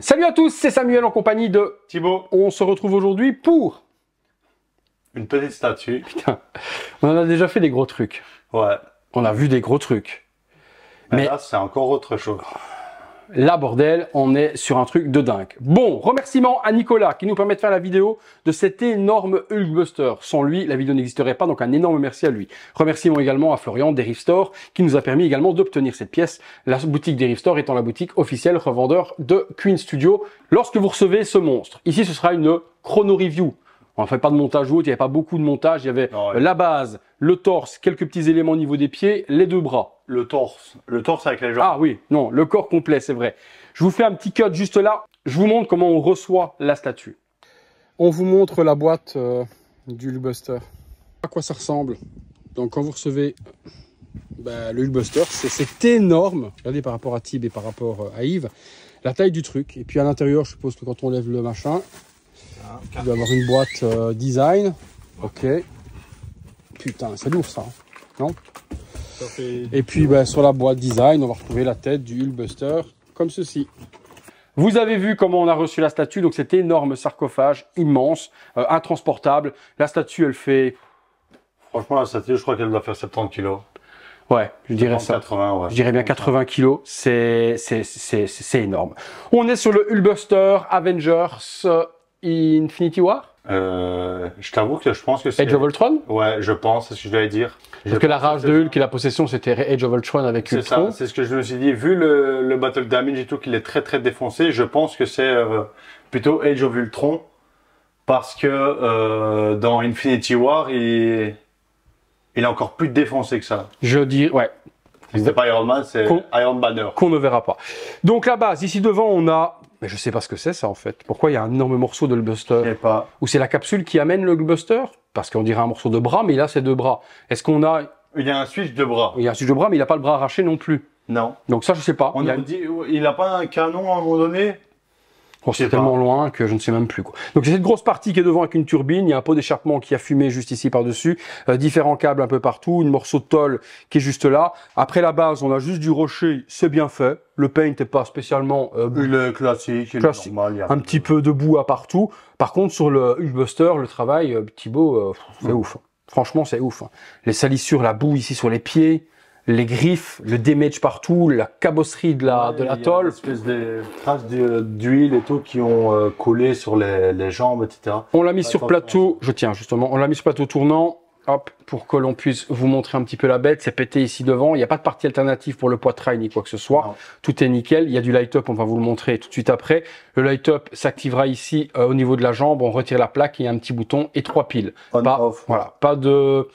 Salut à tous, c'est Samuel en compagnie de Thibaut. On se retrouve aujourd'hui pour... Une petite statue. Putain, on en a déjà fait des gros trucs. Ouais. On a vu des gros trucs. Mais là, c'est encore autre chose. Là, bordel, on est sur un truc de dingue. Bon, remerciement à Nicolas qui nous permet de faire la vidéo de cet énorme Hulkbuster. Sans lui, la vidéo n'existerait pas, donc un énorme merci à lui. Remerciement également à Florian d'Eriff Store qui nous a permis également d'obtenir cette pièce. La boutique d'Eriff Store étant la boutique officielle revendeur de Queen Studio. Lorsque vous recevez ce monstre, ici ce sera une chrono review. On ne fait pas de montage ou autre, il n'y avait pas beaucoup de montage, il y avait la base, le torse, quelques petits éléments au niveau des pieds, les deux bras. Le torse avec les jambes. Ah oui, non, le corps complet, c'est vrai. Je vous fais un petit cut juste là, je vous montre comment on reçoit la statue. On vous montre la boîte du Hulkbuster. À quoi ça ressemble? Donc quand vous recevez le Hulkbuster, c'est énorme. Regardez par rapport à Tib et par rapport à Yves, la taille du truc. Et puis à l'intérieur, je suppose que quand on lève le machin, il doit avoir une boîte design. Ok. Putain, c'est lourd ça, non? Et puis sur la boîte design, on va retrouver la tête du Hulkbuster comme ceci. Vous avez vu comment on a reçu la statue, donc cet énorme sarcophage immense, intransportable. La statue, elle fait... Franchement, la statue, je crois qu'elle doit faire 70 kg. Ouais, je dirais ça. 80, ouais. Je dirais bien 80 kg, c'est énorme. On est sur le Hulkbuster Avengers Infinity War. Je t'avoue que je pense que c'est... Age of Ultron. Ouais, je pense, c'est ce que je vais dire. Parce que la rage de Hulk et la possession, c'était Age of Ultron avec Ultron. C'est ce que je me suis dit. Vu le battle damage et tout, qu'il est très défoncé, je pense que c'est plutôt Age of Ultron. Parce que dans Infinity War, il est encore plus défoncé que ça. Je dis, ouais. Si c'était pas Iron Man, c'est Iron Banner. Qu'on ne verra pas. Donc la base, ici devant, on a... Mais je sais pas ce que c'est ça en fait. Pourquoi il y a un énorme morceau de Hulkbuster? Je sais pas. Ou c'est la capsule qui amène le Hulkbuster? Parce qu'on dirait un morceau de bras, mais là c'est deux bras. Est-ce qu'on a... Il y a un switch de bras. Il y a un switch de bras, mais il n'a pas le bras arraché non plus. Non. Donc ça, je sais pas. On a dit, il n'a pas un canon à un moment donné? Oh, c'est tellement loin que je ne sais même plus, quoi. Donc c'est cette grosse partie qui est devant avec une turbine, il y a un pot d'échappement qui a fumé juste ici par-dessus, différents câbles un peu partout, une morceau de tôle qui est juste là. Après la base, on a juste du rocher, c'est bien fait. Le paint n'est pas spécialement le classique, normal, un petit peu de boue à partout. Par contre, sur le Hulkbuster, le travail, Thibaut, c'est ouf. Franchement, c'est ouf. Les salissures, la boue ici sur les pieds, les griffes, le damage partout, la cabosserie de la tôle. Il y a une espèce de traces d'huile et tout qui ont collé sur les jambes, etc. On l'a mis sur plateau, je tiens justement, on l'a mis sur plateau tournant, hop, pour que l'on puisse vous montrer un petit peu la bête. C'est pété ici devant, il n'y a pas de partie alternative pour le poitrail ni quoi que ce soit. Non. Tout est nickel, il y a du light-up, on va vous le montrer tout de suite après. Le light-up s'activera ici au niveau de la jambe, on retire la plaque, il y a un petit bouton et 3 piles. Pas de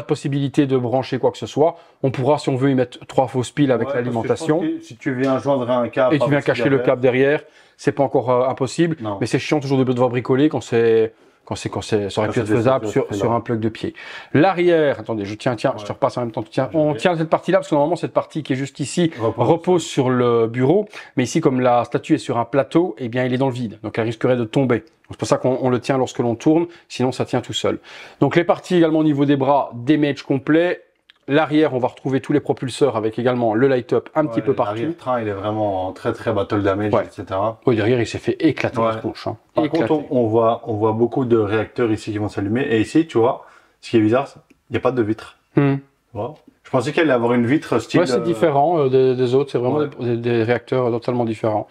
possibilité de brancher quoi que ce soit. On pourra, si on veut, y mettre 3 fausses piles avec l'alimentation. Si tu viens joindre un câble... Et tu viens cacher le câble derrière, c'est pas encore impossible. Non. Mais c'est chiant toujours de devoir bricoler quand ça aurait pu être faisable sur un plug de pied. L'arrière, attendez, je tiens, je te repasse en même temps. On tient cette partie-là parce que normalement cette partie qui est juste ici repose sur le bureau, mais ici comme la statue est sur un plateau, eh bien il est dans le vide, donc elle risquerait de tomber. C'est pour ça qu'on le tient lorsque l'on tourne, sinon ça tient tout seul. Donc les parties également au niveau des bras, damage complet. L'arrière, on va retrouver tous les propulseurs avec également le light-up un petit peu partout. L'arrière-train, il est vraiment très battle damage, etc. Oui, derrière, il s'est fait éclater la tronche. Hein. Par contre, on voit beaucoup de réacteurs ici qui vont s'allumer. Et ici, tu vois, ce qui est bizarre, il n'y a pas de vitre. Voilà. Je pensais qu'il allait avoir une vitre style... Ouais, c'est différent des autres. C'est vraiment des réacteurs totalement différents.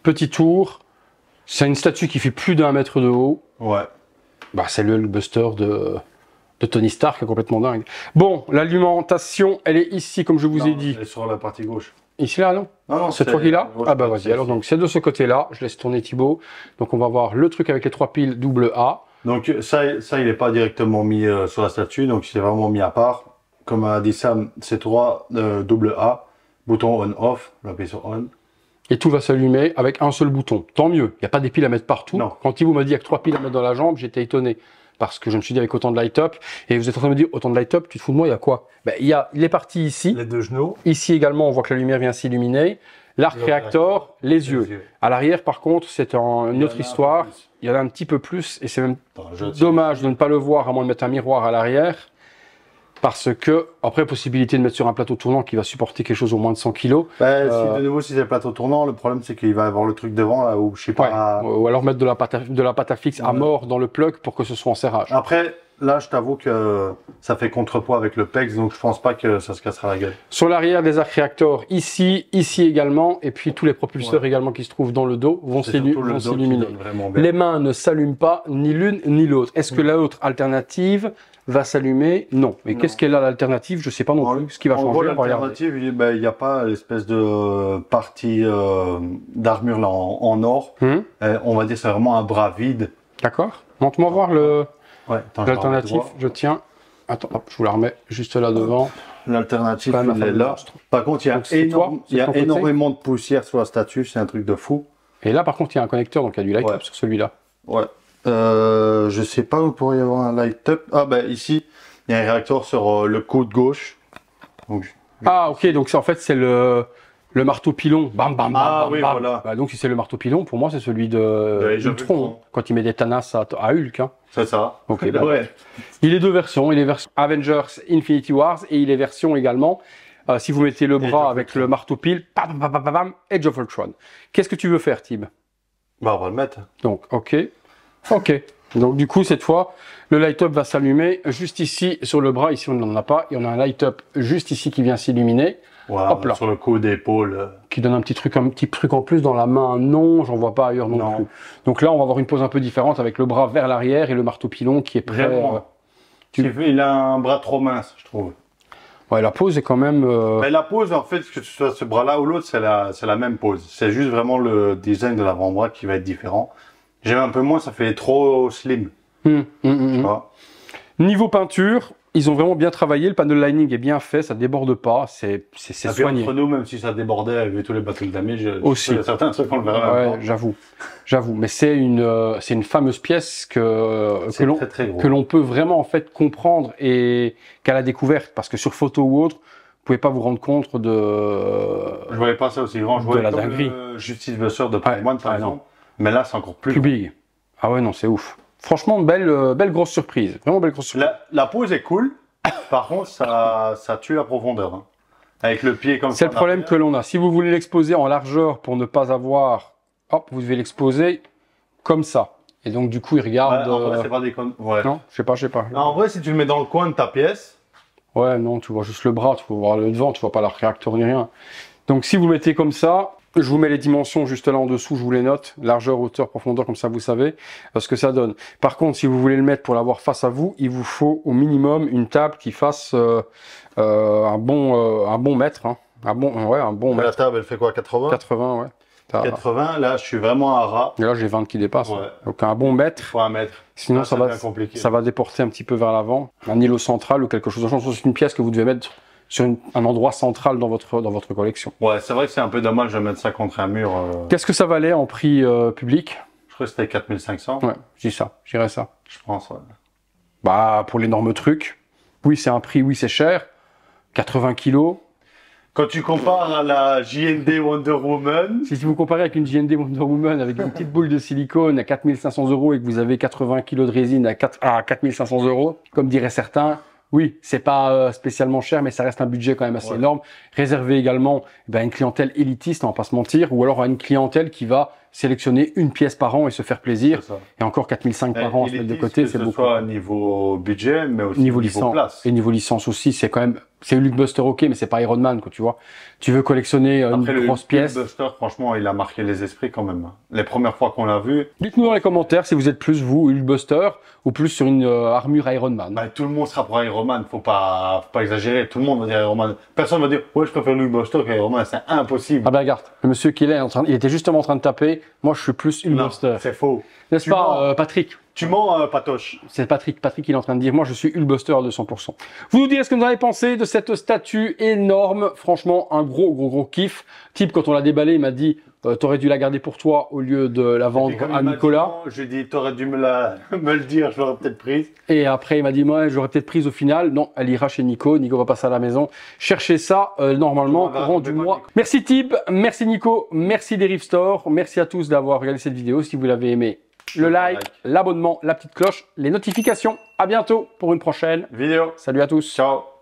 Petit tour. C'est une statue qui fait plus d'1 mètre de haut. Ouais. Bah, c'est le Hulkbuster de Tony Stark, est complètement dingue. Bon, l'alimentation, elle est ici, comme je vous ai dit. Elle est sur la partie gauche. Ici, là, non? Non, c'est toi qui l'as? Ah bah vas-y, alors donc c'est de ce côté-là, je laisse tourner Thibaut. Donc on va voir le truc avec les 3 piles double A. Donc ça il n'est pas directement mis sur la statue, donc c'est vraiment mis à part. Comme a dit Sam, c'est 3 double A, bouton on-off, on appuie sur on. Et tout va s'allumer avec un seul bouton. Tant mieux, il n'y a pas des piles à mettre partout. Non. Quand Thibaut m'a dit qu'il y a que 3 piles à mettre dans la jambe, j'étais étonné. Parce que je me suis dit avec autant de light-up, et vous êtes en train de me dire autant de light-up, tu te fous de moi, il y a quoi? Il y a les parties ici. Les deux genoux. Ici également, on voit que la lumière vient s'illuminer. L'arc réacteur, les yeux. À l'arrière, par contre, c'est une autre histoire. Il y en a un petit peu plus, et c'est même dommage de ne pas le voir, à moins de mettre un miroir à l'arrière. Parce que, Après, possibilité de mettre sur un plateau tournant qui va supporter quelque chose au moins de 100 kg. Bah, de nouveau, si c'est le plateau tournant, le problème c'est qu'il va avoir le truc devant là où je sais pas. Ouais. Ou alors mettre de la pâte à fixe à mort dans le plug pour que ce soit en serrage. Après, là, je t'avoue que ça fait contrepoids avec le PEX, donc je pense pas que ça se cassera la gueule. Sur l'arrière des arcs réacteurs, ici également, et puis tous les propulseurs également qui se trouvent dans le dos vont s'illuminer. Les mains ne s'allument pas, ni l'une ni l'autre. Est-ce que l'autre alternative va s'allumer? Non. Mais qu'est-ce qu'est là l'alternative? Je sais pas non plus ce qui va changer. L'alternative, il n'y a pas l'espèce de partie d'armure là en or. On va dire c'est vraiment un bras vide. D'accord. Montre-moi voir l'alternative. Je tiens. Attends, hop, je vous la remets juste là devant. L'alternative, elle est là. Par contre, il y a énormément de poussière sur la statue. C'est un truc de fou. Et là, par contre, il y a un connecteur, donc il y a du light up sur celui-là. Ouais. Je sais pas où pourrait y avoir un light up. Ah bah ici, il y a un réacteur sur le coude gauche. Donc, ah ok, donc en fait c'est le marteau pilon. Bam bam bam. Ah bam, oui, bam. voilà. Bah, donc si c'est le marteau pilon, pour moi c'est celui de Ultron, quand il met des Thanos à Hulk. Hein. C'est ça. Ok. Bah, ouais. Il est deux versions. Il est version Avengers Infinity Wars et il est version également. Si vous mettez le bras avec le marteau pile, bam bam bam bam, Age of Ultron. Qu'est-ce que tu veux faire, Tib? Bah on va le mettre. Donc ok. Ok, donc du coup cette fois le light up va s'allumer juste ici sur le bras, ici on n'en a pas, et on a un light up juste ici qui vient s'illuminer. Voilà, hop là. Sur le coude d'épaule. Qui donne un petit truc en plus dans la main, non, j'en vois pas ailleurs non plus. Donc là on va avoir une pose un peu différente avec le bras vers l'arrière et le marteau pilon qui est prêt. Il a un bras trop mince, je trouve. Ouais, la pose est quand même... Mais la pose, en fait, que ce soit ce bras-là ou l'autre, c'est la même pose. C'est juste vraiment le design de l'avant-bras qui va être différent. J'aime un peu moins, ça fait trop slim. Niveau peinture, ils ont vraiment bien travaillé. Le panel lining est bien fait, ça déborde pas, c'est soigné. Entre nous, même si ça débordait, vu tous les battle damage, aussi. Certains trucs on le verra. Ouais, j'avoue. Mais c'est une fameuse pièce que l'on peut vraiment en fait comprendre et qu'à la découverte, parce que sur photo ou autre, vous pouvez pas vous rendre compte de. Je voyais pas ça aussi grand. Je voyais la dinguerie. Justice Buster de Pac-Man par exemple. Mais là, c'est encore plus big. Ah ouais, non, c'est ouf. Franchement, belle grosse surprise. Vraiment belle grosse surprise. La pose est cool. Par contre, ça tue la profondeur. Hein. Avec le pied comme ça. C'est le problème que l'on a. Si vous voulez l'exposer en largeur pour ne pas avoir... Hop, vous devez l'exposer comme ça. Et donc, du coup, il regarde... en vrai, c'est pas des connes. Ouais. Non, je sais pas. Non, en vrai, si tu le mets dans le coin de ta pièce... Ouais, non, tu vois juste le bras, tu peux voir le devant, tu vois pas le réacteur ni rien. Donc, si vous le mettez comme ça... Je vous mets les dimensions juste là en dessous, je vous les note, largeur, hauteur, profondeur, comme ça vous savez ce que ça donne. Par contre, si vous voulez le mettre pour l'avoir face à vous, il vous faut au minimum une table qui fasse un bon mètre. Hein. Un bon mètre. La table, elle fait quoi, 80? 80, ouais. 80, là, je suis vraiment à ras. Et là, j'ai 20 qui dépassent. Ouais. Donc un bon mètre. Il faut un mètre. Sinon, là, ça va déporter un petit peu vers l'avant. Un îlot central ou quelque chose de genre. C'est une pièce que vous devez mettre sur un endroit central dans votre collection. Ouais, c'est vrai que c'est un peu dommage de mettre ça contre un mur. Qu'est-ce que ça valait en prix public? Je crois que c'était 4500. Ouais, j'irais ça. Je pense, ouais. Bah, pour l'énorme truc, oui, c'est un prix, oui, c'est cher. 80 kilos. Quand tu compares à la JND Wonder Woman... Si vous comparez avec une JND Wonder Woman avec une petite boule de silicone à 4500 € et que vous avez 80 kilos de résine à 4500 €, comme diraient certains, oui, c'est pas spécialement cher, mais ça reste un budget quand même assez énorme. Réservé également à une clientèle élitiste, on va pas se mentir, ou alors à une clientèle qui va sélectionner une pièce par an et se faire plaisir. Et encore 4500 par an à se mettre de côté, c'est beaucoup. Que ce soit niveau budget, mais aussi niveau place. Et niveau licence aussi, c'est quand même... C'est Hulkbuster, ok, mais c'est pas Iron Man, quoi, tu vois. Tu veux collectionner une grosse pièce. Hulkbuster, franchement, il a marqué les esprits quand même. Les premières fois qu'on l'a vu. Dites-nous dans les commentaires si vous êtes plus, vous, Hulkbuster, ou plus sur une armure Iron Man. Bah, tout le monde sera pour Iron Man, faut pas exagérer. Tout le monde va dire Iron Man. Personne va dire, ouais, je préfère Hulkbuster qu'Iron Man, c'est impossible. Ah ben, regarde, le monsieur qui est il était justement en train de taper. Moi, je suis plus Hulkbuster. C'est faux. N'est-ce pas, Patrick? Tu mens, Patoche. C'est Patrick. Patrick, il est en train de dire, moi, je suis Hulkbuster à 200%. Vous nous direz ce que vous en avez pensé de cette statue énorme. Franchement, un gros kiff. Type, quand on l'a déballé, il m'a dit, t'aurais dû la garder pour toi au lieu de la vendre à Nicolas. Je lui ai dit, t'aurais dû me le dire, je l'aurais peut-être prise. Et après, il m'a dit, moi, j'aurais peut-être prise au final. Non, elle ira chez Nico. Nico va passer à la maison. Cherchez ça, normalement, au courant du mois. Merci Tib, merci Nico, merci Derive Store. Merci à tous d'avoir regardé cette vidéo. Si vous l'avez aimé, le like, l'abonnement, la petite cloche, les notifications. À bientôt pour une prochaine vidéo. Salut à tous. Ciao.